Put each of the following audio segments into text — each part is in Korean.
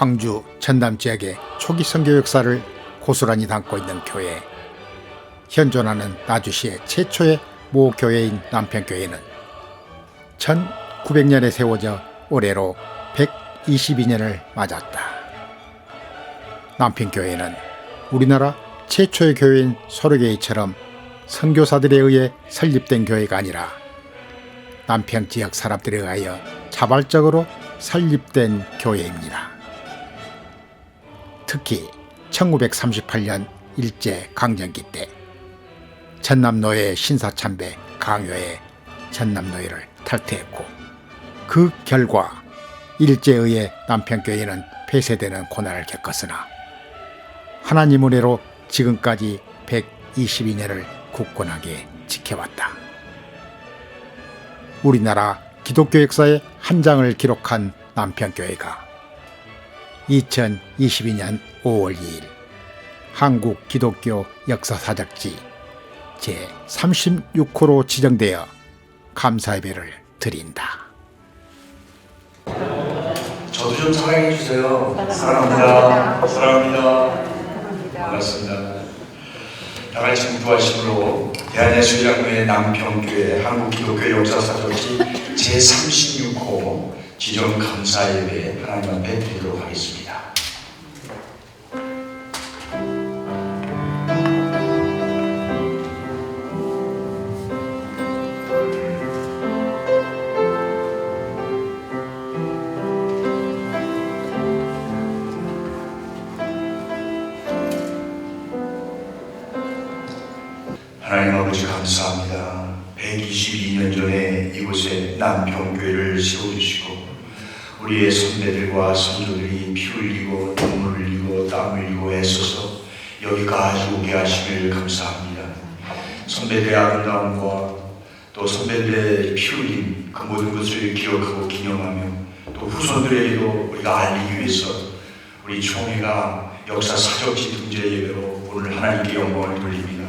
광주 전남 지역의 초기 선교 역사를 고스란히 담고 있는 교회. 현존하는 나주시의 최초의 모교회인 남평교회는 1900년에 세워져 올해로 122년을 맞았다. 남평교회는 우리나라 최초의 교회인 소로교회처럼 선교사들에 의해 설립된 교회가 아니라 남평 지역 사람들에 의하여 자발적으로 설립된 교회입니다. 특히 1938년 일제강점기 때 전남노예 신사참배 강요에 전남노예를 탈퇴했고, 그 결과 일제에 의해 남평교회는 폐쇄되는 고난을 겪었으나 하나님 은혜로 지금까지 122년을 굳건하게 지켜왔다. 우리나라 기독교 역사의 한 장을 기록한 남평교회가 2022년 5월 2일 한국 기독교 역사사적지 제36호로 지정되어 감사 예배를 드린다. 저도 좀 사랑해 주세요. 사랑합니다. 사랑합니다. 반갑습니다. 다 같이 기도하심으로 대한예수장로회 남평교회 한국기독교 역사사적지 제36호 지정 감사 예배 하나님 앞에 드리도록 하겠습니다. 하나님 아버지 감사합니다. 122년 전에 이곳에 남평교회를 세워주시고 우리의 선배들과 선조들이 피 흘리고 눈물 흘리고 땀 흘리고 애써서 여기까지 오게 하시길 감사합니다. 선배들의 아름다움과 또 선배들의 피 흘림 그 모든 것을 기억하고 기념하며 또 후손들에게도 우리가 알리기 위해서 우리 총회가 역사사적지 등재 예배로 오늘 하나님께 영광을 돌립니다.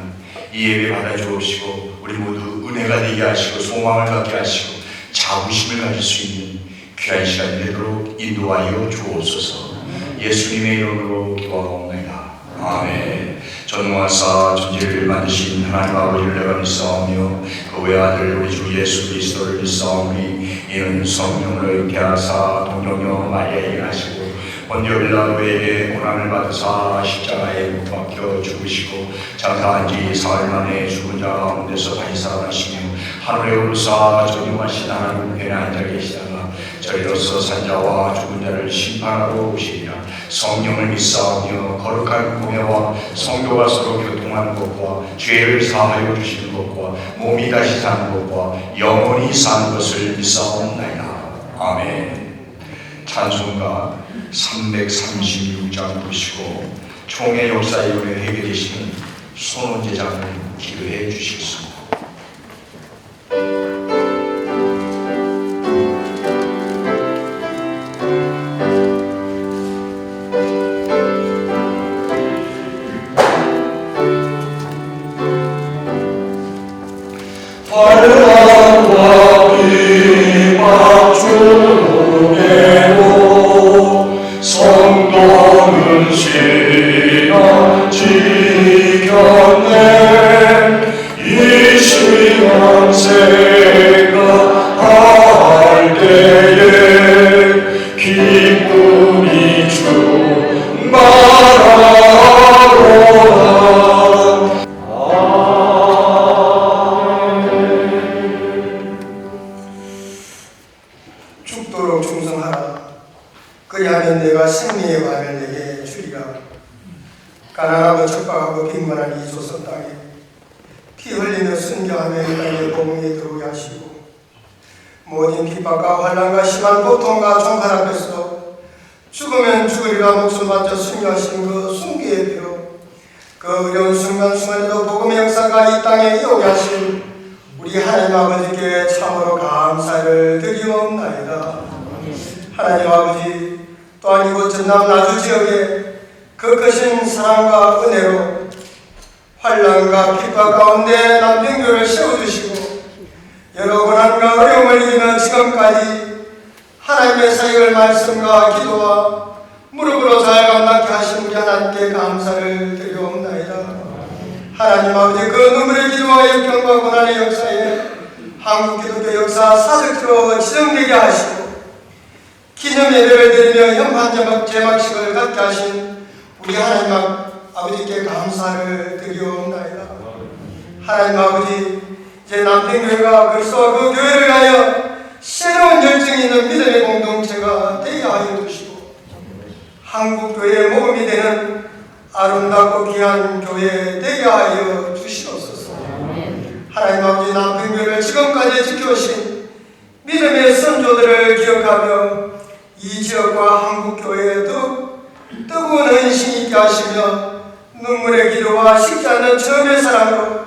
이 예배 받아주옵시고 우리 모두 은혜가 되게 하시고 소망을 갖게 하시고 자부심을 가질 수 있는 귀한 시간이 되도록 인도하여 주옵소서. 예수님의 이름으로 기도하옵나이다. 아멘. 전능하사 전지를 만드신 하나님 아버지를 내가 믿사오며 그 외아들 우리 주 예수 그리스도를 믿사오니 이는 성령을 잉태하사 동정녀 마리아에게 하시고 본디오 빌라도에게 고난을 받으사 십자가에 못 박혀 죽으시고 장사한 지 사흘 만에 죽은 자 가운데서 다시 살아나시며 하늘에 오르사 전능하신 하나님 우편에 앉아 계시다가 저희로서 산자와 죽은 자를 심판하러 오시리라. 성령을 믿사오며 거룩한 구매와 성도가 서로 교통하는 것과 죄를 사하여 주시는 것과 몸이 다시 사는 것과 영원히 사는 것을 믿사옵나이다. 아멘. 찬송가 336장 보시고 총회 역사위원회 회계 되시는 손원제장을 기도해 주시겠습니다. 환란과 비박 중에도 성도는 신앙 지켰네. 이 신앙 생각할 때에 기쁨이 충만하로다. 죽도록 충성하라. 그리하면 내가 승리의 왕을 내게 주리라. 가난하고 척박하고 빈곤한 이 조선 땅에 피 흘리며 순교하며 이 땅에 복음에 들어오게 하시고 모든 핍박과 환난과 심한 고통과 종칼 앞에서 죽으면 죽으리라 목숨 바쳐 순교하신 그 순교의 피로 그 어려운 순간순간에도 복음의 역사가 이 땅에 이오게 하신 우리 하나님 아버지께 참으로 감사를 드리옵나이다. 하나님 아버지, 또한 이곳 전남 나주 지역에 그 크신 사랑과 은혜로 환난과 핍박 가운데 남평교를 세워주시고 여러 고난과 어려움을 이기며 지금까지 하나님의 사역을 말씀과 기도와 무릎으로 잘 감당케 하신 우리 하나님께 감사를 드리옵나이다. 하나님 아버지, 그 눈물의 기도와 역경과 고난의 역사에 한국 기독교 역사 사적으로 지정되게 하시고 기념 예배를 드리며 현판 제막식을 갖게 하신 우리 하나님 아버지께 감사를 드리옵나이다. 하나님 아버지, 이제 남편교회가 그리스도와 그 교회를 위하여 새로운 열정이 있는 믿음의 공동체가 되게 하여 주시고 한국교회의 모범이 되는 아름답고 귀한 교회 되게 하여 주시옵소서. 하나님 아버지, 남편교회를 지금까지 지켜오신 믿음의 선조들을 기억하며 이 지역과 한국교회에 뜨거운 헌신 있게 하시며 눈물의 기도와 식지 않는 처음의 사랑으로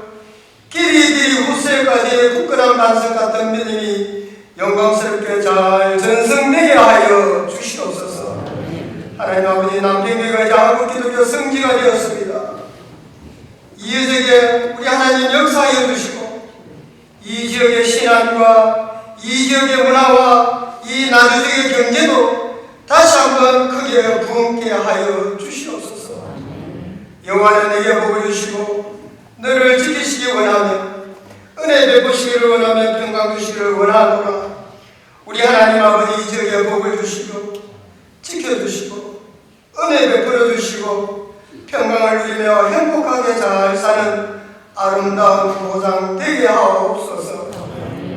길이 후세까지 굳건한 반석 같은 믿음이 영광스럽게 잘 전승되게 하여 주시옵소서. 하나님 아버지, 남편교회가 이제 한국 기독교 성지가 되었습니다. 이 지역에 우리 하나님 역사하여 주시고 이 지역의 신앙과 이 지역의 문화와 이 나주 지역의 경제도 다시 한번 크게 부흥케 하여 주시옵소서. 여호와는 내게 복을 주시고 너를 지키시기 원하며 은혜 베푸시기를 원하며 평강 주시기를 원하노라. 우리 하나님 아버지, 이 지역에 복을 주시고 지켜주시고 은혜 베풀어 주시고 평강을 누리며 행복하게 잘 사는 아름다운 보장 되게 하옵소서.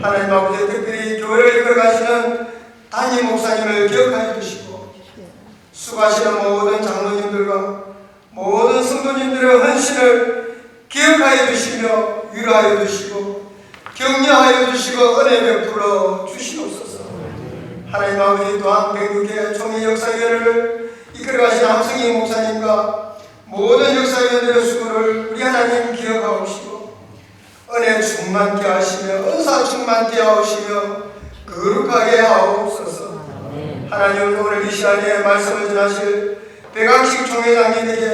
하나님 아버지, 특별히 교회를 이끌어가시는 담임 목사님을 기억하여 주시고 수고하시는 모든 장로님들과 모든 성도님들의 헌신을 기억하여 주시며 위로하여 주시고 격려하여 주시고 은혜 베풀어 주시옵소서. 하나님 아버지, 또한 백육회 총회 역사위원회를 이끌어가신 함승희 목사님과 모든 역사위원들의 수고를 우리 하나님 기억하옵시고 은혜 충만케 하시며 은사 충만케 하옵시며 거룩하게 하옵소서. 하나님, 오늘 이 시간에 말씀을 전하실 백학식 총회장님에게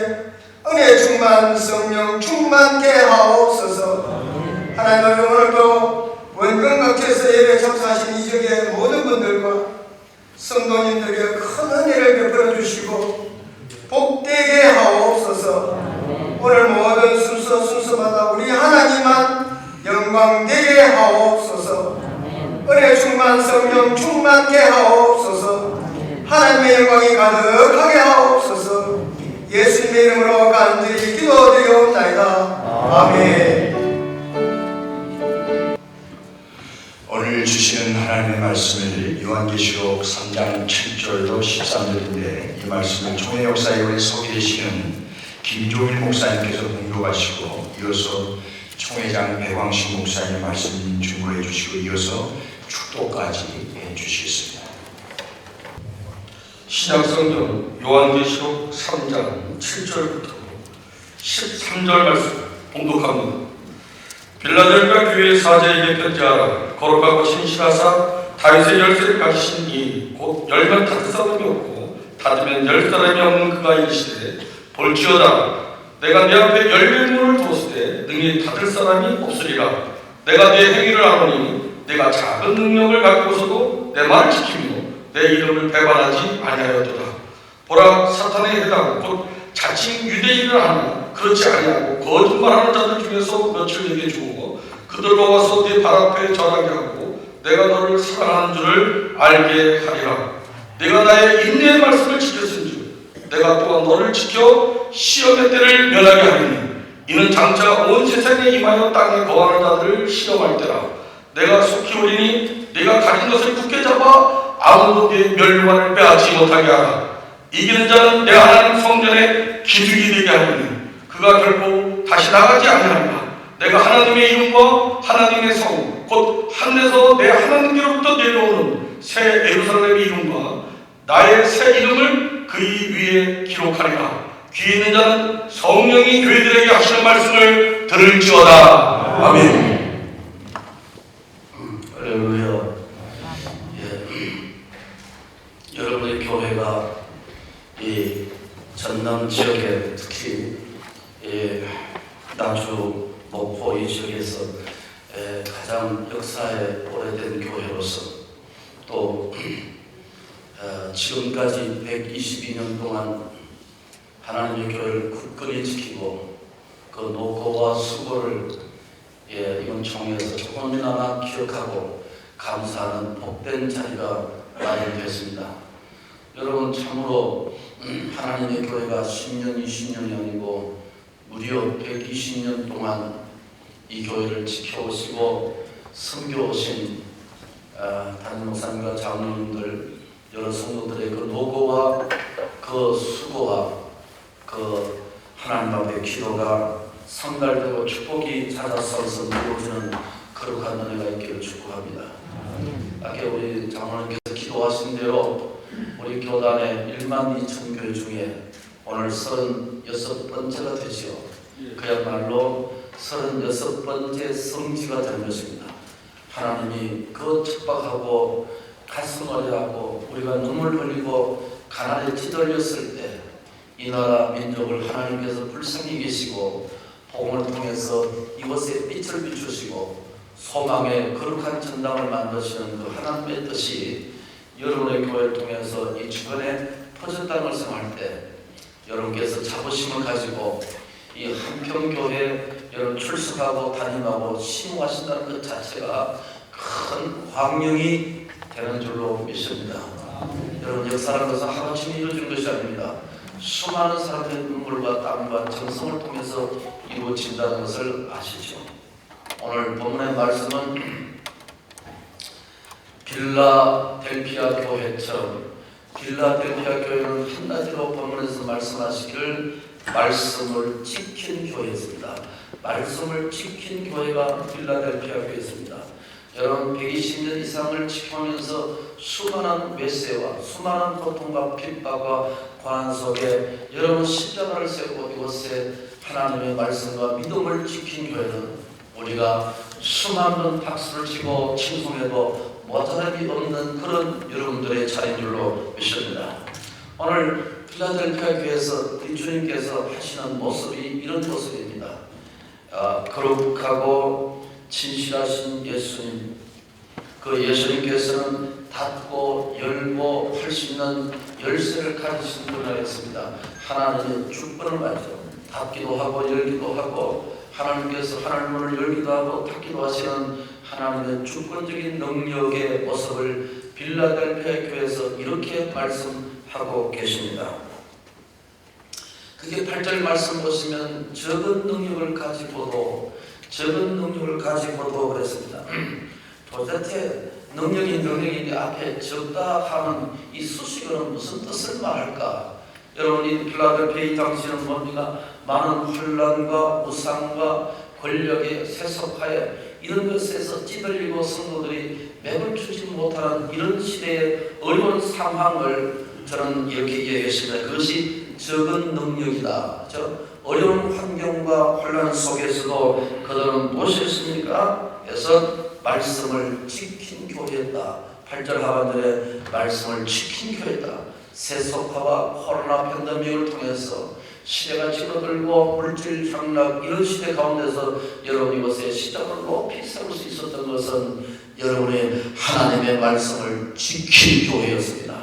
은혜 충만 성령 충만케 하옵소서. 하나님, 오늘도 원근각지에서 예배 참석하신 이 지역의 모든 분들과 성도님들에게 큰 은혜를 베풀어 주시고 복되게 하옵소서. 오늘 모든 순서마다 우리 하나님만 영광되게 하옵소서. 은혜 충만 성령 충만케 하옵소서. 하나님의 영광이 가득하게 하옵소서. 예수님의 이름으로 간절히 기도드리옵나이다. 아멘. 오늘 주시는 하나님의 말씀을 요한계시록 3장 7절로 13절인데 이 말씀을 총회 역사위원회 소개되시는 김종일 목사님께서 공독하시고 이어서 총회장 배광식 목사님 말씀 중보해 주시고 이어서 축도까지 해 주시겠습니다. 신약성경 요한계시록 3장 7절부터 13절 말씀 봉독합니다. 빌라델피아 교회의 사제에게 편지하라. 거룩하고 신실하사 다윗의 열쇠를 가지신 이 곧 열면 닫을 사람이 없고 닫으면 열 사람이 없는 그가 이르시되 볼지어다 내가 네 앞에 열릴 문을 두었을 때 능히 닫을 사람이 없으리라. 내가 네 행위를 아노니 내가 작은 능력을 갖고서도 내 말을 지키며 내 이름을 배반하지 아니하였도다. 보라, 사탄의 해당 곧 자칭 유대인을 하나 그렇지 아니하고 거짓말하는 자들 중에서 몇을 내게 주고 그들과 와서 네 발 앞에 절하게 하고 내가 너를 사랑하는 줄을 알게 하리라. 내가 나의 인내의 말씀을 지켰은즉 내가 또한 너를 지켜 시험의 때를 면하게 하리니 이는 장차 온 세상에 임하여 땅에 거하는 자들을 시험할 때라. 내가 속히 오리니 네가 가진 것을 굳게 잡아 아무도 네 멸류관을 빼앗지 못하게 하라. 이기는 자는 내 하나님 성전에 기둥이 되게 하리니 그가 결코 다시 나가지 아니하리라. 내가 하나님의 이름과 하나님의 성 곧 하늘에서 내 하나님께로부터 내려오는 새 예루살렘의 이름과 나의 새 이름을 그의 위에 기록하리라. 귀 있는 자는 성령이 교회들에게 하시는 말씀을 들을지어다. 아멘. 할렐루야. 여러분의 교회가 이 전남 지역에 특히 나주 목포 이 지역에서 가장 역사에 오래된 교회로서 또 지금까지 122년 동안 하나님의 교회를 굳건히 지키고 그 노고와 수고를 이번 총회에서 조금이나마 기억하고 감사하는 복된 자리가 마련되었습니다. 여러분, 참으로 하나님의 교회가 10년, 20년이 아니고 무려 120년 동안 이 교회를 지켜오시고 섬겨오신 담임 목사님과 장로님들, 여러 성도들의 그 노고와 그 수고와 그 하나님 앞에 기도가 성달되고 축복이 찾아서서 이루어지는 거룩한 은혜가 있기를 축복합니다. 아까 우리 장로님께서 기도하신 대로 우리 교단의 120,000 교회 중에 오늘 36번째가 되지요. 그야말로 36번째 성지가 된 것입니다. 하나님이 그 척박하고 가슴 어려하고 우리가 눈물 흘리고 가난에 찌들렸을 때 이 나라 민족을 하나님께서 불쌍히 계시고 복음을 통해서 이곳에 빛을 비추시고 소망의 거룩한 전당을 만드시는 그 하나님의 뜻이 여러분의 교회를 통해서 이 주변에 퍼졌다는 걸 생각할 때 여러분께서 자부심을 가지고 이 한평교회 여러분 출석하고 담임하고 심호하신다는 것 자체가 큰 광명이 되는 줄로 믿습니다. 여러분, 역사라는 것은 하루아침에 이루어진 것이 아닙니다. 수많은 사람들의 눈물과 땀과 정성을 통해서 이루어진다는 것을 아시죠? 오늘 본문의 말씀은 빌라델피아 교회처럼, 빌라델피아 교회는 한가지로 본문에서 말씀하시기를 말씀을 지킨 교회였습니다. 말씀을 지킨 교회가 빌라델피아 교회였습니다. 여러분, 120년 이상을 지켜오면서 수많은 외세와 수많은 고통과 핍박과 고난 속에 여러분 십자가를 세우고 이곳에 하나님의 말씀과 믿음을 지킨 교회는 우리가 수많은 박수를 치고 칭송해도 모자람이 없는 그런 여러분들의 차례인 줄로 믿습니다. 오늘 필라델피아 교회에서 우리 주님께서 하시는 모습이 이런 모습입니다. 거룩하고 진실하신 예수님, 그 예수님께서는 닫고 열고 할 수 있는 열쇠를 가지신 분이었습니다. 하나님의 주권을 가지고 닫기도 하고 열기도 하고 하나님께서 하늘 문을 열기도 하고 닫기도 하시는 하나님의 주권적인 능력의 모습을 빌라델피아 교회에서 이렇게 말씀하고 계십니다. 그게 8절 말씀 보시면 적은 능력을 가지고도 그랬습니다. 도대체 능력이 앞에 적다 하는 이 수식어는 무슨 뜻을 말할까? 여러분, 이 필라델피아 당시는 뭡니까? 많은 혼란과 우상과 권력의 세속화에 이런 것에서 찌들리고 성도들이 맥을 추지 못하는 이런 시대의 어려운 상황을 저는 이렇게 이해했습니다. 그것이 적은 능력이다. 어려운 환경과 혼란 속에서도 그들은 무엇이었습니까? 그래서 말씀을 지킨 교회다. 8절 하반절에 말씀을 지킨 교회다. 세속화와 코로나 팬데믹을 통해서 시대가 줄어들고 물질 향락 이런 시대 가운데서 여러분 이곳에 시장을 높이 세울 수 있었던 것은 여러분의 하나님의 말씀을 지킨 교회였습니다.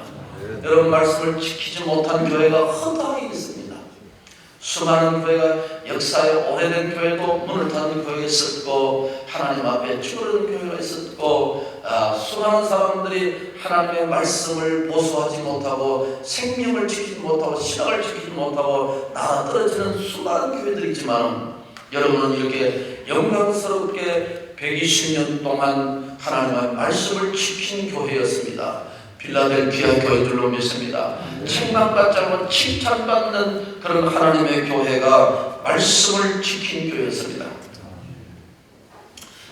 여러분, 말씀을 지키지 못한 교회가 허다하게 있습니다. 수많은 교회가 역사에 오래된 교회도 문을 닫은 교회가 있었고 하나님 앞에 죽은 교회가 있었고 수많은 사람들이 하나님의 말씀을 보수하지 못하고 생명을 지키지 못하고 신앙을 지키지 못하고 나아떨어지는 수많은 교회들이 있지만 여러분은 이렇게 영광스럽게 120년 동안 하나님의 말씀을 지킨 교회였습니다. 필라델피아 교회들로 믿습니다. 책망받지 않고 칭찬받는 그런 하나님의 교회가 말씀을 지킨 교회였습니다.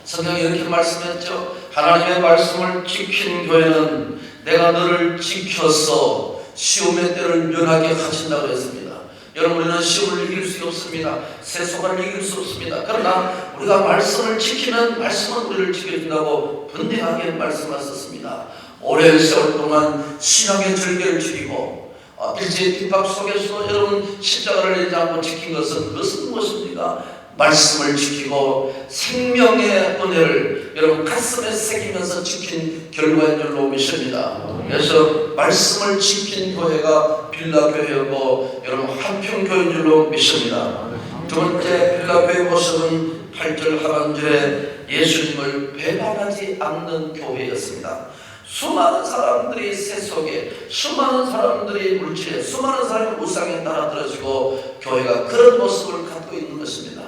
성경이 이렇게 말씀했죠. 하나님의 말씀을 지킨 교회는 내가 너를 지켜서 시험의 때를 면하게 하신다고 했습니다. 여러분, 우리는 시험을 이길 수 없습니다. 세속화를 이길 수 없습니다. 그러나 우리가 말씀을 지키면 말씀은 우리를 지켜준다고 분명하게 말씀하셨습니다. 오랜 세월 동안 신앙의 절개를 지키고 일제의 핍박 속에서도 여러분 십자가를 내지 않고 지킨 것은 무엇입니까? 말씀을 지키고 생명의 은혜를 예배를 여러분 가슴에 새기면서 지킨 결과인 줄로 믿습니다. 그래서 말씀을 지킨 교회가 빌라교회고 여러분 한평교회인 줄로 믿습니다. 두 번째 빌라교회 모습은 8절 하반절에 예수님을 배반하지 않는 교회였습니다. 수많은 사람들이 세속에, 수많은 사람들이 물질에, 수많은 사람이 우상에 따라 들어지고 교회가 그런 모습을 갖고 있는 것입니다.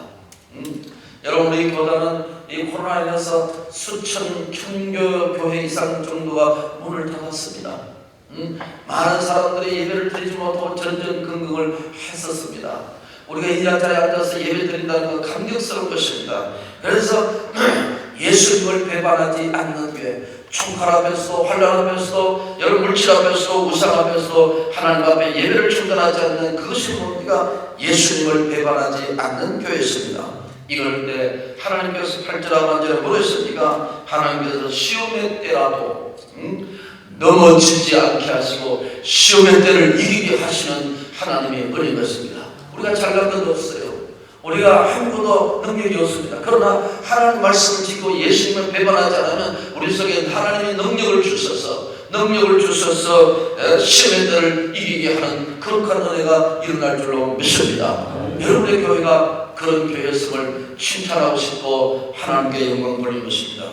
여러분 우리 교단은 이 코로나로 인해서 수천 천교 교회 이상 정도가 문을 닫았습니다. 많은 사람들이 예배를 드리지 못하고 전전긍긍을 했었습니다. 우리가 이 자리에 앉아서 예배 드린다는 건 감격스러운 것입니다. 그래서 예수님을 배반하지 않는 교회, 총칼 앞에서도 환난 앞에서도 여러 물질 앞에서도 우상 앞에서도 하나님 앞에 예배를 충전하지 않는 그것이 뭡니까? 예수님을 배반하지 않는 교회였습니다. 이럴 때 하나님께서 8절 하반절에 뭐랬습니까? 하나님께서 시험의 때라도 넘어지지 않게 하시고 시험의 때를 이기게 하시는 하나님의 은혜인 것입니다. 우리가 잘난 것 없어요. 우리가 아무것도 능력이 없습니다. 그러나 하나님 말씀을 지키고 예수님을 배반하지 않으면 우리 속에 하나님이 능력을 주셔서 시험의 때를 이기게 하는 거룩한 은혜가 일어날 줄로 믿습니다. 여러분의 교회가 그런 교회였음을 칭찬하고 싶고 하나님께 영광 돌리는 것입니다.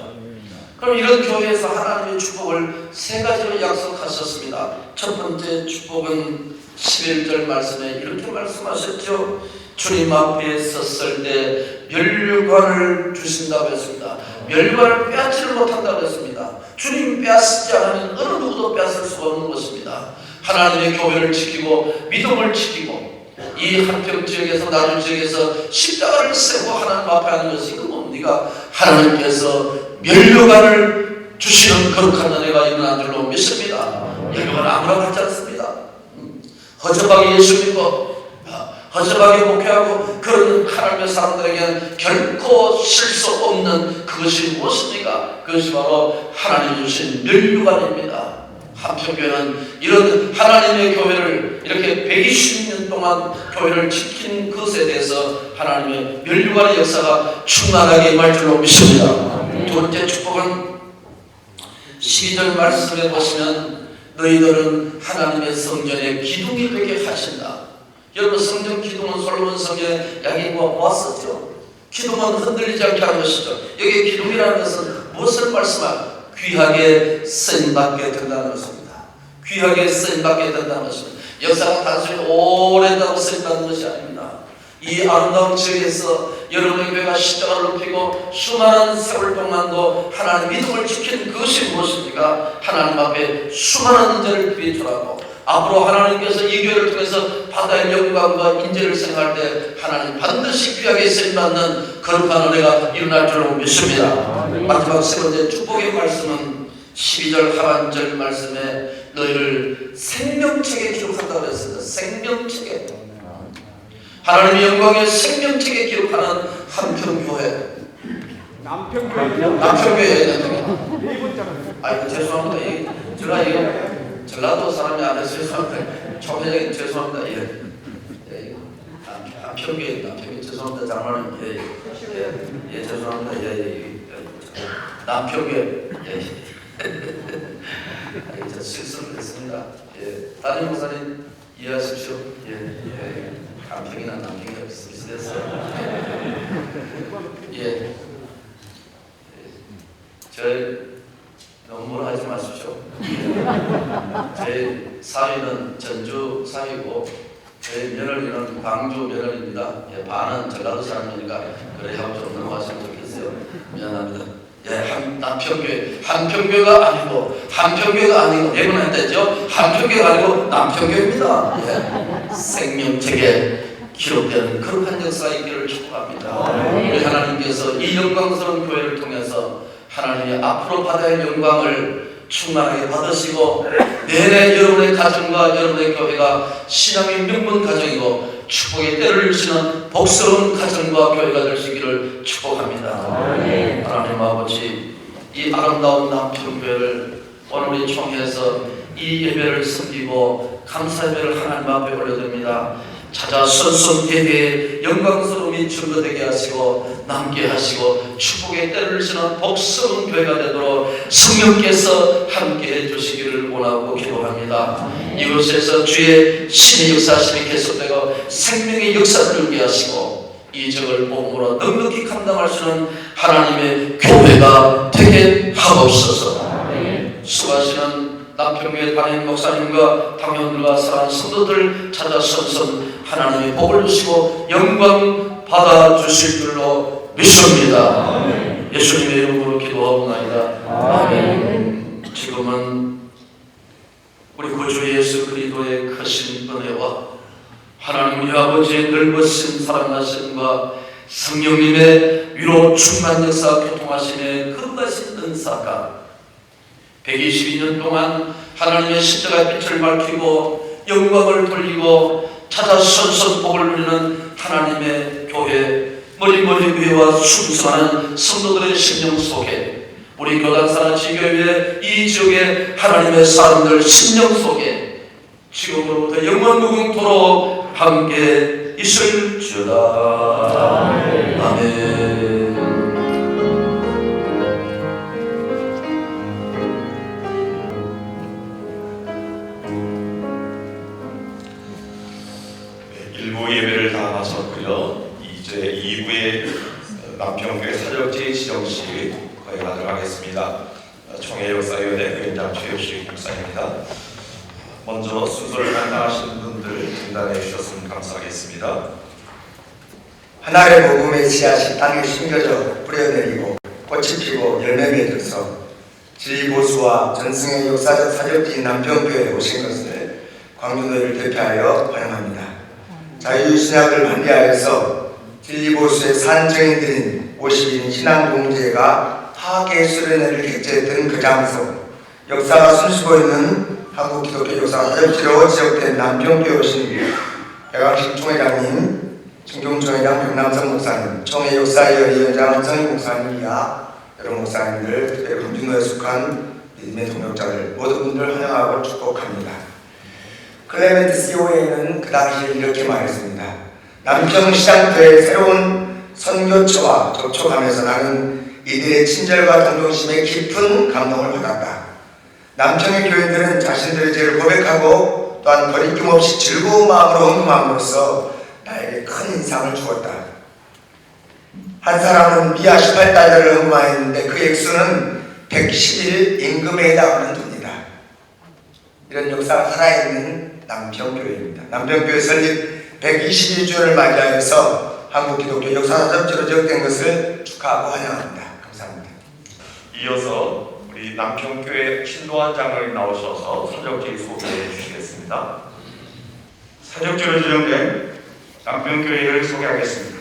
그럼 이런 교회에서 하나님의 축복을 세 가지로 약속하셨습니다. 첫 번째 축복은 11절 말씀에 이렇게 말씀하셨죠. 주님 앞에 섰을 때 멸류관을 주신다고 했습니다. 멸류관을 빼앗지를 못한다고 했습니다. 주님 빼앗지 않으면 어느 누구도 빼앗을 수가 없는 것입니다. 하나님의 교회를 지키고 믿음을 지키고 이 한평 지역에서 나주 지역에서 십자가를 세고 하나님 앞에 하는 것이 그 뭡니까? 하나님께서 멸류관을 주시는 거룩한 은혜가 일어난 줄로 믿습니다. 멸류관 아무나 받지 않습니다. 허접하게 예수 믿고 허접하게 목회하고 그런 하나님의 사람들에게는 결코 실수 없는 그것이 무엇입니까? 그것이 바로 하나님 주신 멸류관입니다. 한평교회는 이런 하나님의 교회를 이렇게 120년 동안 교회를 지킨 것에 대해서 하나님의 멸류관의 역사가 충만하게 임할 줄로 믿습니다. 두 번째 축복은 12절 말씀에 보시면 너희들은 하나님의 성전에 기둥이 되게 하신다. 여러분 성전 기둥은 솔로몬 성전에 야기과 보았었죠. 기둥은 흔들리지 않게 하는 것이죠. 여기 기둥이라는 것은 무엇을 말씀할까? 귀하게 쓰임받게 된다는 것입니다. 귀하게 쓰임받게 된다는 것입니다. 역사가 단순히 오래다고 쓰임받는 것이 아닙니다. 이 아름다운 지역에서 여러분의 교회가 십자가를 높이고 수많은 세월 동안도 하나님 믿음을 지킨 그것이 무엇입니까? 하나님 앞에 수많은 인재를 비춰라고 앞으로 하나님께서 이 교회를 통해서 바다의 영광과 인재를 생각할 때 하나님 반드시 귀하게 쓰임받는 거룩한 은혜가 일어날 줄로 믿습니다. 마지막 세 번째 축복의 말씀은 12절 하반절 말씀에 너희를 생명책에 기록한다고 했습니다. 생명책에 하나님의 영광의 생명책에 기록하는 한평교회 남평교회 아이고 죄송합니다. 제가 이거 전라도 사람이 안 해서 죄송합니다. 총회장님 죄송합니다. 예. 남평교회 죄송합니다. 장관님 예 죄송합니다. 남평교회 저 실수를 했습니다. 다른 목사님 이해하십시오. 남평이나 남평이가 비슷했어요. 너무 뭐라 하지 마십시오. 제 사위는 전주 사위고 제 며느리는 광주 며느리입니다. 반은 전라도 사람이니까 그래 하고 좀 넘어가시면 좋겠어요. 미안합니다. 한평교회가 아니고 대부분 했죠. 한평교회가 아니고 남평교회입니다. 생명책에 기록된 거룩한 역사가 있기를 축복합니다. 우리 하나님께서 이 영광스러운 교회를 통해서 하나님의 앞으로 받아야 영광을 충만하게 받으시고 내내 여러분의 가정과 여러분의 교회가 신앙의 명문 가정이고 축복의 때를 주시는 복스러운 가정과 교회가 될 수 있기를 축복합니다. 하나님 아버지, 이 아름다운 남평교회를 오늘 우리 총회에서 이 예배를 섬기고 감사 예배를 하나님 앞에 올려드립니다. 찾아 선선대대의 영광스러움이 복음이 증거되게 하시고 남게 하시고 축복의 때를 지는 복스러운 교회가 되도록 성령께서 함께 해주시기를 원하고 기도합니다. 이곳에서 주의 신의 역사하심이 계속되고 생명의 역사를 열게 하시고 이적을 복음으로 넉넉히 감당할 수 있는 하나님의 교회가 되게 하옵소서. 수고하시는 남평교회 담임 목사님과 당회원들과 사랑하는 성도들 찾아 선선 하나님의 복을 주시고 영광 받아주실 줄로 믿습니다. 예수님의 이름으로 기도하옵나이다. 아멘. 지금은 우리 구주 예수 그리스도의 크신 은혜와 하나님 우리 아버지의 넓으신 사랑하심과 성령님의 위로 충만 역사 교통하심의 거룩하신 은사가 122년 동안 하나님의 십자가 빛을 밝히고 영광을 돌리고 찾아 선선 복을 누리는 하나님의 교회 머리머리 교회와 충성하는 성도들의 심령 속에 우리 교단사나 지교회 이 지역의 하나님의 사람들 심령 속에 지금으로부터 영원 무궁토록 함께 있을지어다. 아멘. 일부 예배를 다 마쳤고요. 이제 2부의 남평교회 사역지 지정식 거행하도록 하겠습니다. 총회역사위원회 위원장 최우식 목사입니다. 먼저 순서를 담당하시는 분들 진단해 주셨으면 감사하겠습니다. 하늘의 복음의 씨앗이 땅에 심겨져 뿌려내리고 꽃이 피고 열매 맺어서 진리보수와 전승의 역사적 사역지인 남평교회에 오신 것을 광주노회를 대표하여 환영합니다. 자유신학을 반대하여서 진리보수의 산증인들인 50인 신앙공제가 파괴 수련회를 개최했던 그 장소, 역사가 숨쉬고 있는 한국 기독교 역사 사역지로 지적된 남평교회 오신 백왕식 총회장님, 진경총회장 백남성 목사님, 총회 역사위원장 한성희 목사님 이하 여러 목사님들, 특별히 광주노회에 속한 믿음의 동역자들 모든 분들 환영하고 축복합니다. 클레멘트 COA는 그 당시에 이렇게 말했습니다. 남평시장교회의 새로운 선교처와 접촉하면서 나는 이들의 친절과 동정심에 깊은 감동을 받았다. 남평의 교인들은 자신들의 죄를 고백하고 또한 거리낌 없이 즐거운 마음으로 헌금함으로써 나에게 큰 인상을 주었다. 한 사람은 미아 18달러를 헌금하였는데 그 액수는 110일 임금에 해당하는 돈이다. 이런 역사가 살아있는 남평교회입니다. 남평교회 설립 122주년을 맞이하여서 한국 기독교 역사사적지로 지정된 것을 축하하고 환영합니다. 감사합니다. 이어서 우리 남평교회 신도환 장로님 나오셔서 사역지 소개해 주시겠습니다. 사역지로 지정된 남평교회를 소개하겠습니다.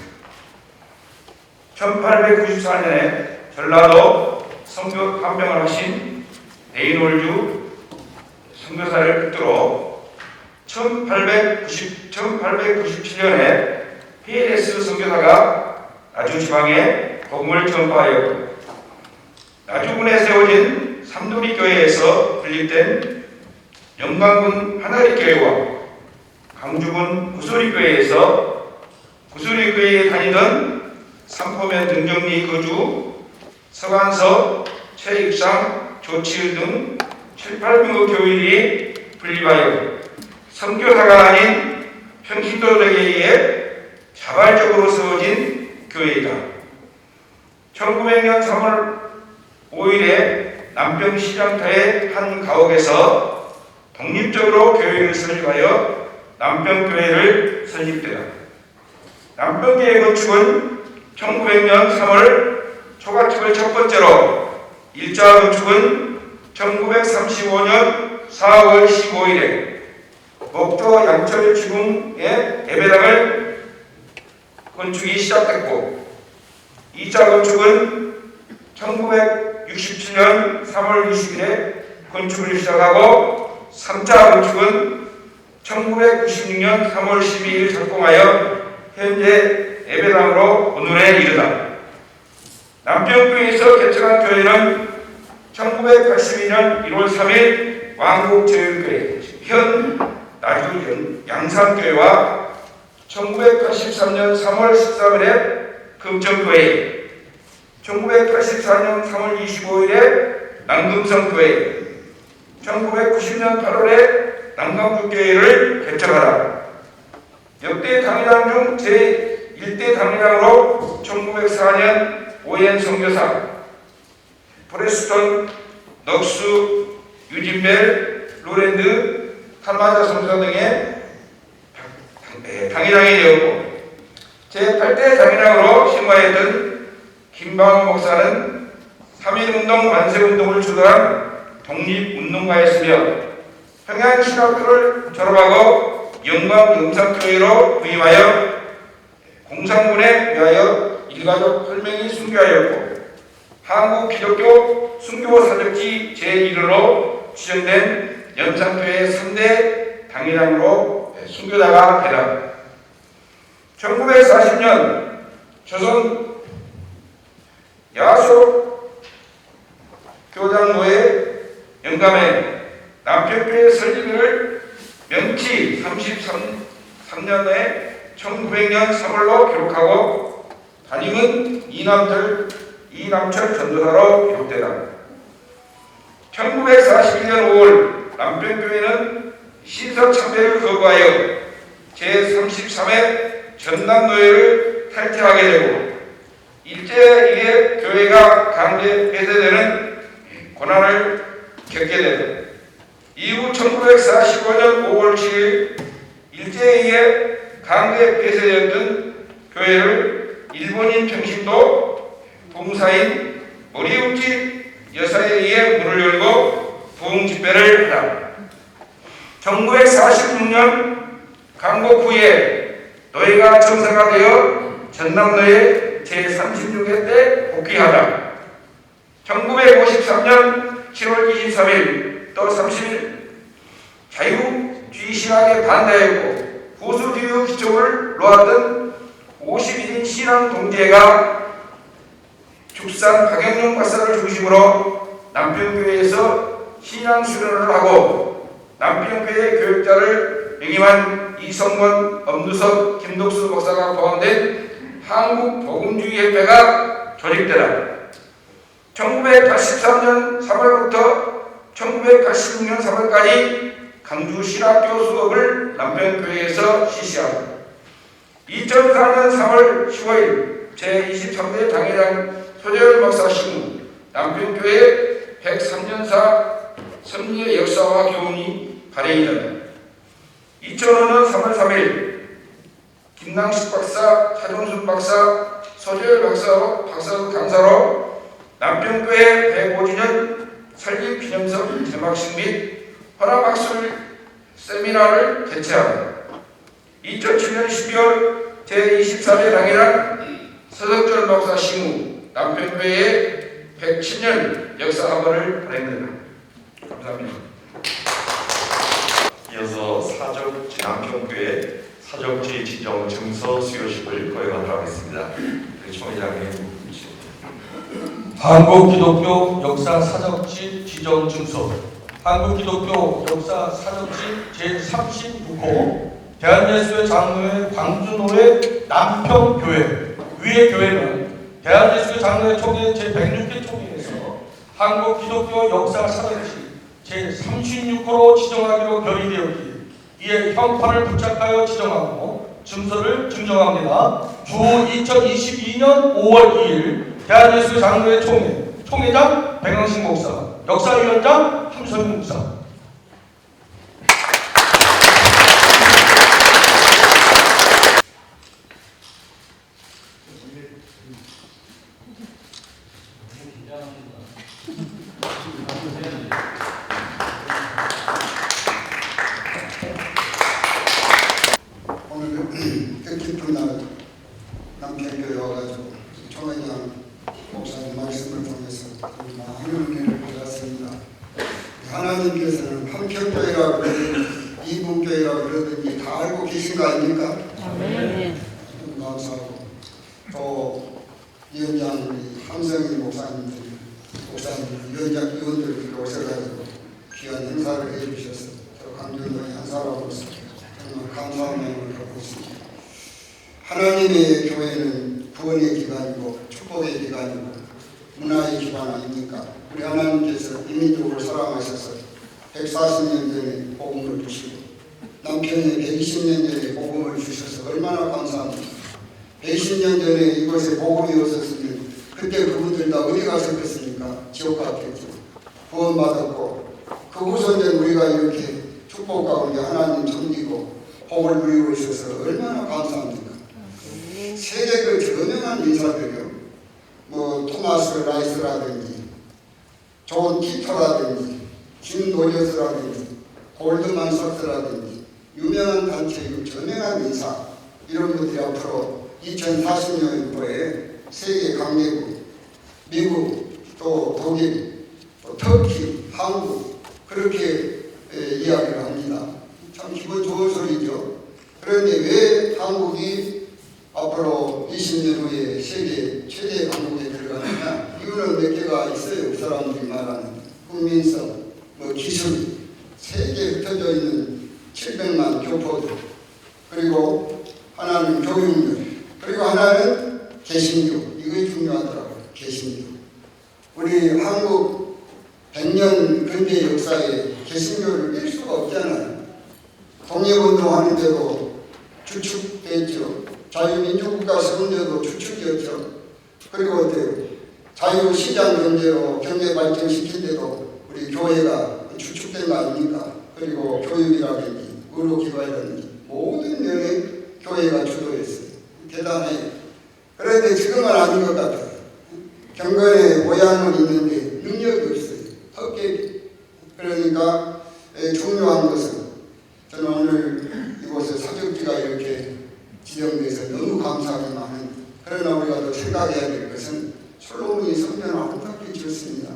1894년에 전라도 선교 한병을 하신 레이놀주 선교사를 붙들어 1897년에 PLS 선교사가 나주지방에 복음을 전파하였고 나주군에 세워진 삼도리교회에서 설립된 영광군 하나리교회와 강주군 구소리교회에서 구소리교회에 다니던 삼포면 등정리 거주 서간서, 최익상, 조치일 등 7, 800여 교인이 분립하여 선교사가 아닌 평신도들에게 의해 자발적으로 세워진 교회이다. 1900년 3월 5일에 남평시장터의 한 가옥에서 독립적으로 교회를 설립하여 남평교회를 설립되었다. 남평교회 건축은 1900년 3월 초가축을 첫 번째로 1차 건축은 1935년 4월 15일에 목조 양철 지붕의 예배당을 건축이 시작됐고 2차 건축은 1967년 3월 20일에 건축을 시작하고 3차 건축은 1996년 3월 12일 착공하여 현재 예배당으로 오늘에 이르다. 남평교회에서 개척한 교회는 1982년 1월 3일 왕국제일교회, 현 나주 양산교회와 1983년 3월 13일에 금천교회, 1984년 3월 25일에 남금성교회, 1990년 8월에 남강주교회를 개척하라. 역대 당회장 중 제1대 당회장으로 1904년 오웬 선교사, 프레스턴, 넉수, 유진벨, 로랜드, 칼마자 선교사 등의 당회장이 되었고, 제8대 당회장으로 심화했던 김방호 목사는 3.1운동 만세운동을 주도한 독립운동가였으며 평양신학교를 졸업하고 영광영산교회로 부임하여 공산군에 의하여 일가족 8명이 순교하였고, 한국기독교 순교사적지 제1호로 지정된 연산교회 3대 당회장으로 순교자가 되다. 1940년 조선 야소 교장노회 영감에 남편교회 설립을 명치 33년에 1900년 3월로 기록하고 담임은 이남철 전도사로 기록되다. 1941년 5월 남편교회는 신서참배를 거부하여 제33회 전남노회를 탈퇴하게 되고, 일제에 의해 교회가 강제 폐쇄되는 고난을 겪게 되다. 이후 1945년 5월 7일 일제에 의해 강제 폐쇄되었던 교회를 일본인 평신도 봉사인 모리우치 여사에 의해 문을 열고 부흥집회를 하다. 1946년 강복 후에 노예가 정상화되어 전남노회 제36회 때 복귀하다. 1953년 7월 23일 또 30일 자유주의신학에 반대했고 보수주의 기초를 놓았던 51인 신앙동지회가 죽산 박영룡 박사를 중심으로 남평교회에서 신앙수련을 하고 남평교회 교육자를 영임한 이성원, 엄두석, 김독수 목사가 포함된 한국복음주의협회가 조직되다. 1983년 3월부터 1986년 3월까지 강주신학교 수업을 남평교회에서 실시하고, 2004년 3월 15일 제23대 당회장 소재열 목사 시무 남평교회 103년사 섭리의 역사와 교훈이 발행이 된다. 2005년 3월 3일 김낭식 박사, 차종순 박사, 소재열 박사 강사로 남평교회 105주년 설립기념석 개막식 및 헌화박술 세미나를 개최합니다. 2007년 12월 제24대 당회장 서덕절 목사 시무 남평교회의 107년 역사학원을 발행됩니다. 감사합니다. 이어서 남평교회 사적지 지정 증서 수여식을 거행하도록 하겠습니다. 총회장님. 한국기독교 역사 사적지 지정 증서. 한국기독교 역사 사적지 제36호 대한예수회 장로회 광주노회 남평교회. 위의 교회는 대한예수회 장로회 총회 제106회 총회에서 한국기독교 역사 사적지 제36호로 지정하기로 결의되었기에 이에 형판을 부착하여 지정하고 증서를 증정합니다. 주 2022년 5월 2일 대한예수회 장로회 총회 총회장 백왕식 목사, 역사위원장 함성윤 목사. 오늘 뜻깊은 날 남평교회 와가지고 총회장 목사님 말씀을 통해서 많은 은혜를 받았습니다. 하나님께서는 한평교회라 그러든 이분교회라 그러든지 다 알고 계신 거 아닙니까? 아멘. 감사하고 또 위원장 함성희 목사님들, 위원들 오셔가지고 귀한 행사를 해주셔서 또 강주노회 한 사람으로서 정말 감사한 마음을 갖고 있습니다. 하나님의 교회는 구원의 기관이고 축복의 기관이고 문화의 기관 아닙니까? 우리 하나님께서 이민족을 사랑하셔서 140년 전에 복음을 주시고 남편이 120년 전에 복음을 주셔서 얼마나 감사합니다. 120년 전에 이곳에 복음이 없었으면 그때 그분들 다 어디 가셨겠습니까? 지옥 갔겠죠. 구원받았고 그 후손들 우리가 이렇게 축복 가운데 하나님 섬기고 복을 누리고 있어서 얼마나 감사합니까? 세계 그 저명한 인사들이요. 뭐 토마스 라이스라든지 존 티터라든지 짐 노리어스라든지 골드만 삭스라든지 유명한 단체 그 저명한 인사 이런 분들이 앞으로 2040년도에 세계 강대국 미국 또 독일 또 터키 한국 그렇게 이야기를 합니다. 참 기분 좋은 소리죠. 그런데 왜 한국이 앞으로 20년 후에 세계 최대 강국에 들어가느냐? 이유는 몇 개가 있어요. 그 사람들이 말하는 국민성, 뭐 기술, 세계에 흩어져 있는 700만 교포들, 그리고 하나는 교육률, 그리고 하나는 개신교. 이게 중요하더라고요. 개신교. 우리 한국 100년 근대 역사에 개신교를 뺄 수가 없잖아요. 독립운동 하는데도 주축됐죠. 자유민주국가 세운데도 주축이었죠. 그리고 자유시장 경제로 경제 발전시킨데도 우리 교회가 주축된 거 아닙니까? 그리고 교육이라든지 의료기관이라든지 모든 면에 교회가 주도했어요. 대단해요. 그런데 지금은 아닌 것 같아요. 경건의 모양은 있는데 능력이 없어요. 헛개비. 그러니까 중요한 것은 저는 오늘 이곳에 사적지가 이렇게 지정돼서 너무 감사하지만 그러나 우리가 더 생각해야 될 것은 솔로몬이 성전을 아름답게 지었습니다.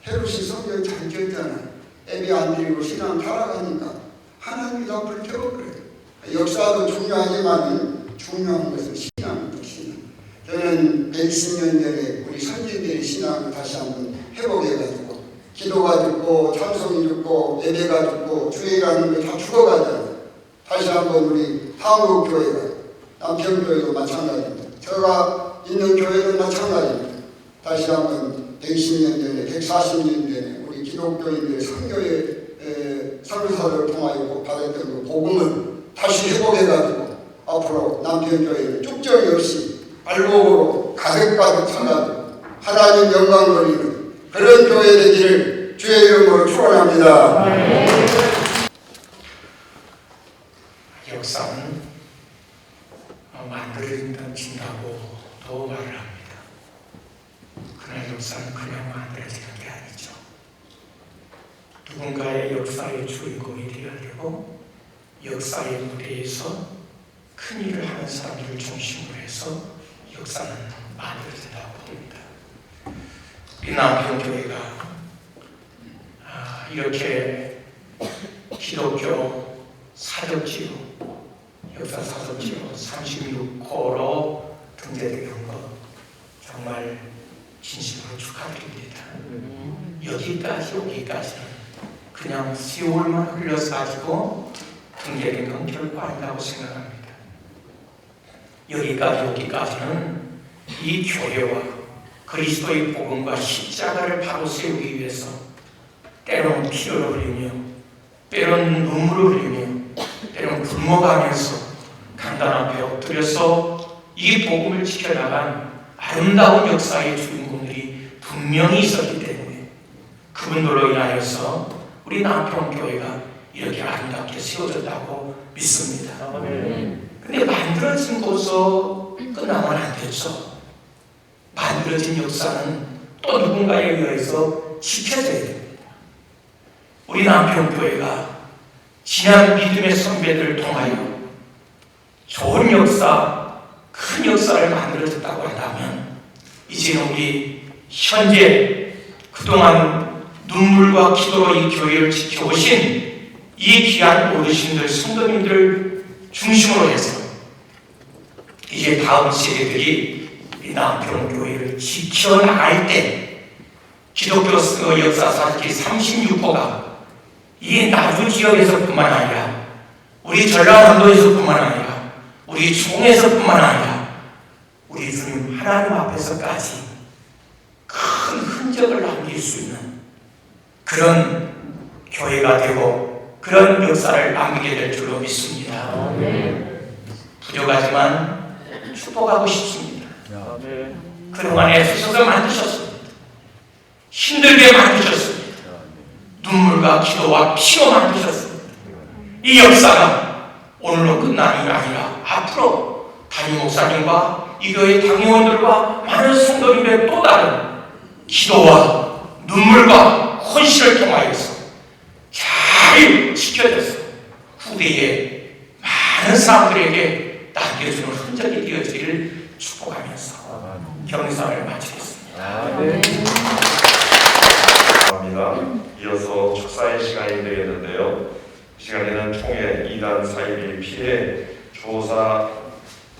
헤롯이 성전 잘 지었잖아요. 예배 안 드리고 신앙 타락하니까 하나님이 다 불태워버려요. 역사도 중요하지만 중요한 것은 신앙입니다. 신앙. 저는 120년 전에 우리 선진들의 신앙을 다시 한번 회복해가지고 기도가 죽고 찬송이 죽고 예배가 죽고 주일하는 게 다 죽어가잖아요. 다시 한번 우리 한국교회가 남편교회도 마찬가지입니다. 제가 있는 교회도 마찬가지입니다. 다시 한번 120년 전에 140년 전에 우리 기독교인들의 선교의 선교사를 통하여 받았던 그 복음을 다시 회복해가지고 앞으로 남편교회는 쭉정이 없이 발복으로 가득가득 차가지고 하나님 영광 돌리는 그런 교회 되기를 주의 이름으로 축원합니다. 역사는 만들어진다고 또 말을 합니다. 그러나 역사는 그냥 만들어지는 게 아니죠. 누군가의 역사의 주인공이 되어야 되고 역사의 무대에서 큰 일을 하는 사람들을 중심으로 해서 역사는 만들어진다고 봅니다. 우리 남편교회가 이렇게 기독교 사적지로 역사 사적지로 36호로 등재되는 것 정말 진심으로 축하드립니다. 여기까지 오기까지는 그냥 세월만 흘려서 가지고 등재된 건 결코 아니라고 생각합니다. 여기까지 오기까지는 이 교회와 그리스도의 복음과 십자가를 바로 세우기 위해서 때로는 피를 흘리며 때로는 눈물을 흘리며 때로는 굶어가면서 강단 앞에 엎드려서 이 복음을 지켜나간 아름다운 역사의 주인공들이 분명히 있었기 때문에 그분들로 인하여서 우리 남평교회가 이렇게 아름답게 세워졌다고 믿습니다. 근데 만들어진 곳서 끝나면 안 되죠. 만들어진 역사는 또 누군가에 의해서 지켜져야 됩니다. 우리 남평교회가 지난 믿음의 선배들을 통하여 좋은 역사, 큰 역사를 만들어졌다고 한다면 이제는 우리 현재 그동안 눈물과 기도로 이 교회를 지켜오신 이 귀한 어르신들, 성도님들을 중심으로 해서 이제 다음 세대들이 이 남평교회를 지켜나갈 때 기독교 역사상 36호가 이 나주 지역에서뿐만 아니라 우리 전라남도에서뿐만 아니라 우리 종에서뿐만 아니라 우리 주님 하나님 앞에서까지 큰 흔적을 남길 수 있는 그런 교회가 되고 그런 역사를 남기게 될 줄로 믿습니다. 부족하지만 축복하고 싶습니다. 그동안 애쓰셔서 만드셨습니다. 힘들게 만드셨습니다. 눈물과 기도와 피로 만드셨습니다. 이 역사가 오늘로 끝나는 게 아니라 앞으로 담임 목사님과 이 교회 당회원들과 많은 성도님의 또 다른 기도와 눈물과 헌신을 통하여서 잘 지켜져서 후대에 많은 사람들에게 남겨주는 흔적이 되어지기를 축복하면서 경사를 마치겠습니다. 감사합니다. 이어서 축사의 시간이 되겠는데요. 이 시간에는 총회 2단 사입의 피해 조사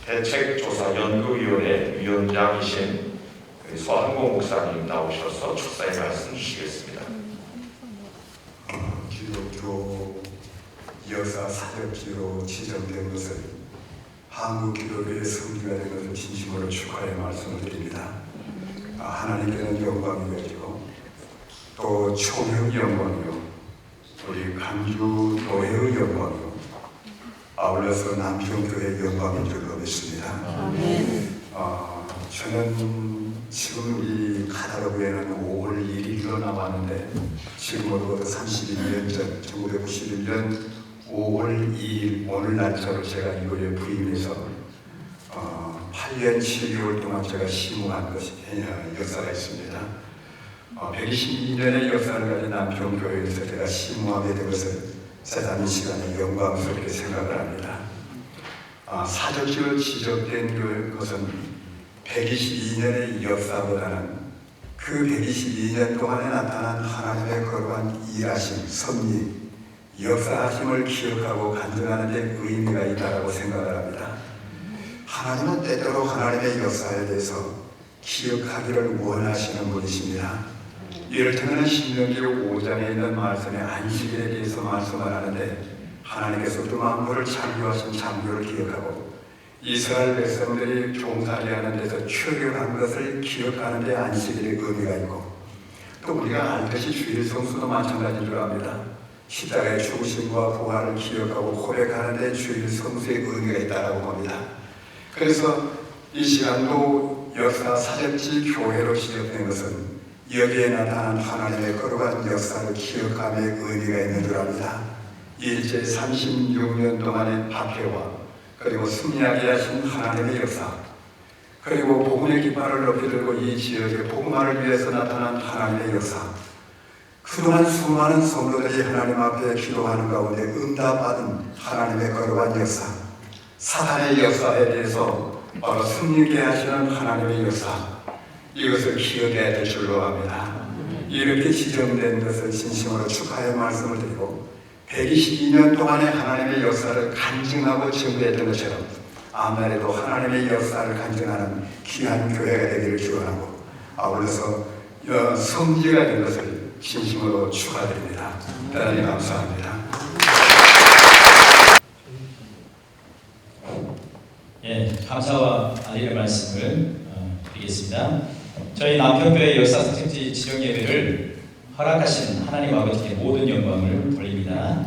대책조사연구위원회 위원장이신 서한공 목사님 나오셔서 축사의 말씀 주시겠습니다. 기독교 역사 사적지로 지정된 것을 한국 기독교의 성지가 된 것을 진심으로 축하의 말씀을 드립니다. 하나님께는 영광이고 또 총회의 영광이요, 우리 강주 교회의 영광이요, 아울러서 남평교회의 영광인 줄로 믿습니다. 저는 지금 이 카타로그에는 5월 1일로 나왔는데 지금으로부터 32년 전 1991년 5월 2일 오늘 날짜로 제가 이거에 부임해서 8년 7개월 동안 제가 심우한 것이 역사가 있습니다. 122년의 역사를 가진 남평교회에서 제가 심우하게 된 것을 세상 이 시간에 영광스럽게 생각을 합니다. 사적지로 지적된 것은 122년의 역사보다는 그 122년 동안에 나타난 하나님의 거룩한 일하심, 섭리, 역사하심을 기억하고 간증하는 데 의미가 있다고 생각을 합니다. 하나님은 때때로 하나님의 역사에 대해서 기억하기를 원하시는 분이십니다. 이를테면 신명기 5장에 있는 말씀의 안식일에 대해서 말씀을 하는데 하나님께서 또 만물을 창조하신 창조를 기억하고 이스라엘 백성들이 종살이하는 데서 출애굽한 것을 기억하는 데 안식일의 의미가 있고 또 우리가 알듯이 주일 성수도 마찬가지인 줄 압니다. 십자가의 죽으심과 부활을 기억하고 고백하는 데 주일 성수의 의미가 있다고 봅니다. 그래서 이 시간도 역사 사적지 교회로 시작된 것은 여기에 나타난 하나님의 거룩한 역사를 기억함의 의미가 있는 줄 압니다. 일제 36년 동안의 박해와 그리고 승리하게 하신 하나님의 역사, 그리고 복음의 깃발을 높이 들고 이 지역의 복음화를 위해서 나타난 하나님의 역사, 그동안 수많은 성도들이 하나님 앞에 기도하는 가운데 응답받은 하나님의 거룩한 역사, 사탄의 역사에 대해서 바로 승리하게 하시는 하나님의 역사, 이것을 기억해야 될 줄로 압니다. 이렇게 지정된 것을 진심으로 축하의 말씀을 드리고 122년 동안의 하나님의 역사를 간증하고 증거했던 것처럼 앞날에도 하나님의 역사를 간증하는 귀한 교회가 되기를 기원하고 아울러서 성지가 된 것을 진심으로 축하드립니다. 대단히 감사합니다. 예, 감사와 아리의 말씀을 드리겠습니다. 저희 남평교회 역사 사적지 지정 예배를 허락하신 하나님 아버지께 모든 영광을 돌립니다.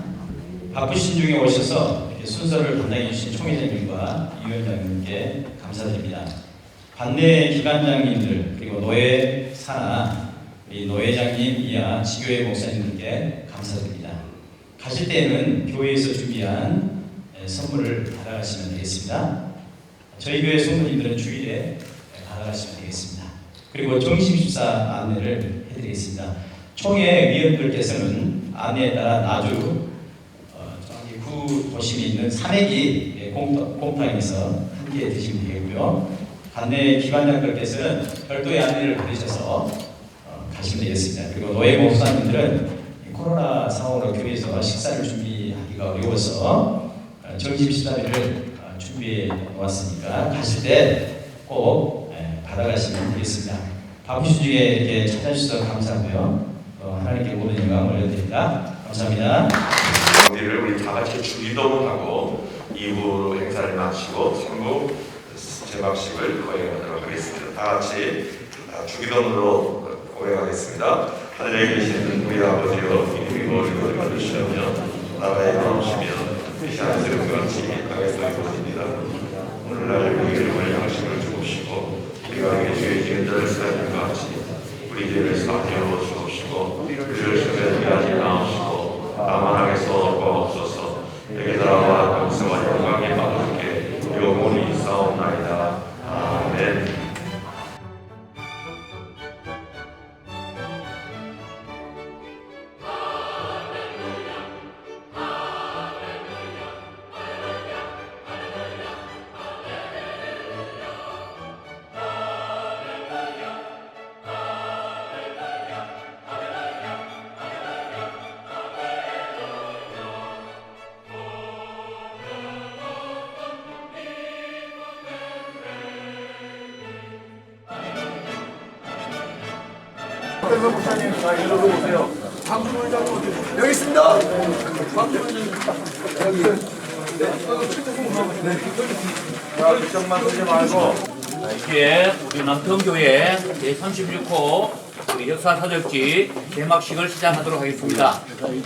바쁘신 중에 오셔서 이렇게 순서를 담당해 주신 총회장님과 위원장님께 감사드립니다. 반내 기관장님들 그리고 노회 산하 노회장님 이하 지교회 목사님들께 감사드립니다. 가실 때에는 교회에서 준비한 선물을 받아가시면 되겠습니다. 저희 교회 성도님들은 주일에 받아가시면 되겠습니다. 그리고 점심식사 안내를 해드리겠습니다. 총회 위원들께서는 안내에 따라 나주 저기 구 도심에 있는 사내기 공탕에서 함께 드시면 되겠고요. 관내 기관장들께서는 별도의 안내를 받으셔서 가시면 되겠습니다. 그리고 노예 목사님들은 코로나 상황으로 교회에서 식사를 준비하기가 어려워서 점심 식사를 준비해 놓았으니까 가실 때 꼭 받아가시면 되겠습니다. 바쁘신 중에 이렇게 찾아주셔서 감사하고요. 하나님께 모든 영광을 올려드립니다. 감사합니다. 우리를 우리 다 같이 주기도문하고 2부 행사를 마치고 3부 제막식을 거행하도록 하겠습니다. 다 같이 주기도문으로 고백하겠습니다. 하늘에 계신 우리 아버지여 이름이 거룩히 받으시오며 나라의 나오시며 뜻이 하늘에서 같이 땅에서 이루어집니다. 오늘날 우리를 양식을 주옵시고 우리가 우리에게 죄 지은 자를 사하는 것 같이 우리 죄를 사하여 주옵시고 우리를 시험에 하지 마옵시고 다만 악에서 구하옵소서. 내게 나라와 영생과 영광이 아버지께 영원히 있사옵나이다. 아멘. 여기 있습니다. 이제 우리 남평교회 제36호 우리 역사사적지 개막식을 시작하도록 하겠습니다.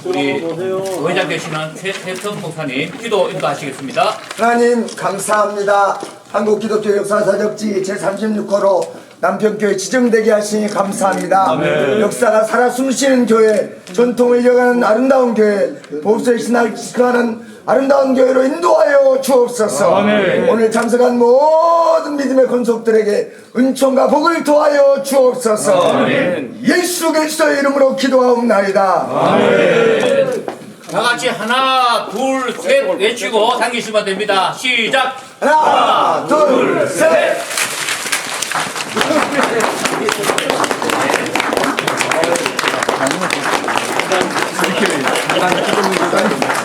우리 의장 되시는 최태성 목사님 기도 인도하시겠습니다. 하나님 감사합니다. 한국기독교 역사사적지 제36호로 남평교회 지정되게 하시니 감사합니다. 아멘. 역사가 살아 숨쉬는 교회, 전통을 이어가는 아름다운 교회, 보수의 신학을 지켜가는 아름다운 교회로 인도하여 주옵소서. 아멘. 오늘 참석한 모든 믿음의 권속들에게 은총과 복을 도하여 주옵소서. 아멘. 예수 그리스도의 이름으로 기도하옵나이다. 아멘. 다 같이 하나, 둘, 셋 외치고 당기시면 됩니다. 시작. 하나, 둘, 셋.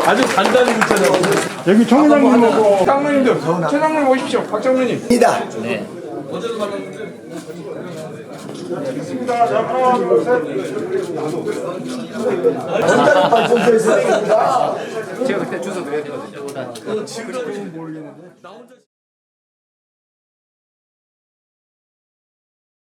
아주 간단히 있잖아요. 여기 총회장님하고 장로님들, 최장로님 오십시오. 박 장로님. 이다. 네. 있습니다. 자, 하나, 둘, 셋. 전자는 발전소에 있습니다. 제가 그때 주소 드려야 되거든요.